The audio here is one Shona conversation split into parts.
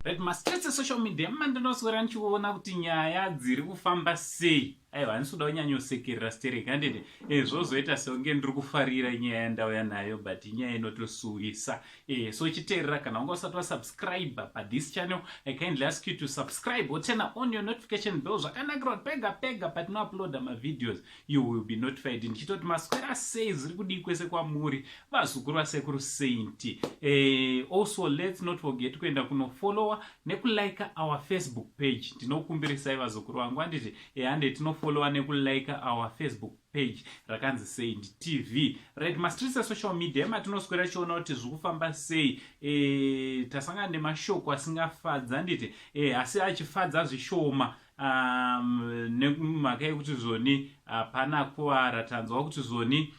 Right, mastress social media mandinoswera ndichiona kuti nyaya dziri kufamba sei. Aiwa, ndinoda kunyanyosekerera stereki handiti zvozoita seunge ndiri kufarira nyaya yandauya nayo but nyaya inotosuwisa. So chiteerera kana unga usati wasubscribe this channel, I kindly ask you to subscribe or turn on your notification bell zvakanakira kuti pega patinouploada mavideos you will be notified. Ndichitoti maswera sei zviri kudii kwese kwamuri vazukuru vasekuru saint. Also let's not forget kuenda kunofollowa nekulike our Facebook page. Ndinokumbirisai vazukuru vangu handiti hande tinofollowa nekulike our Facebook page rakanzi Saint TV. Right, mastress social media matinoswera chiona kuti zviri kufamba sei. Tasangana nemashoko asingafadza handiti asi achifadza zvishoma. Nemhaka yekuti zvoni hapana kuwara. Tanzwa kuti zvoni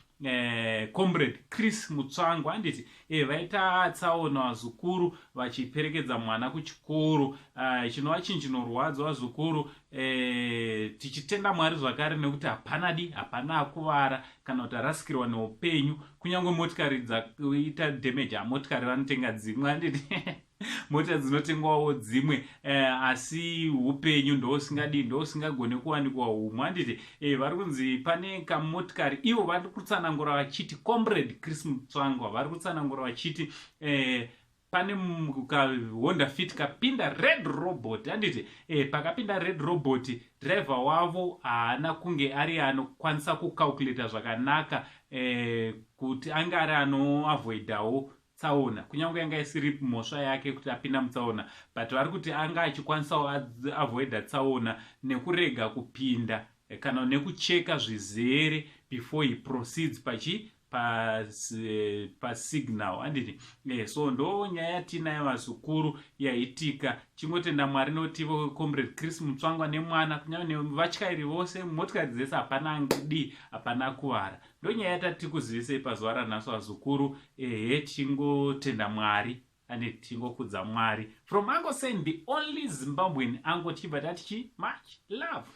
comrade Chris Mutsvangwa handiti vaita tsaona vazukuru vachiperekedza mwana kuchikoro. Chinova chinhu chinorwadza vazukuru. Tichitenda Mwari zvakare nekuti hapana akuvara kana kuti arasikirwa neupenyu. Kunyange motikari dzaita damage motikari vanotenga dzimwe handiti mota dzinotengwawo dzimwe asi upenyu ndosingagone kuwanikwa humwe handiti vari kunzi pane kamotikari ivo vari kutsanangura vachiti comrade Chris Mutsvangwa vari kutsanangura vachiti pane Honda Fit kapinda red robot handiti pakapinda red robot driver wavo haana kunge ari anokwanisa kucalculata zvakanaka kuti anga ari anoavoidawo tsaona kunyange yanga isiri mhosva yake kuti apinda mutsaona but vari kuti anga achikwanisawo avoida tsaona nekurega kupinda kana nekucheka zvizere before he proceeds pasignal handiti so ndo nyaya yatinayo vazukuru yaitika. Chingotenda Mwari noti comrade Chris Mutsvangwa nemwana kunyange nevatyairi vose motikari dzese hapana kuwara. Ndo nyaya yatati kuzivisei pazuva ranhasi vazukuru. Chingotenda Mwari ane tingokudza Mwari. From Uncle Sen, the only Zimbabwean Uncle Chiba, much love.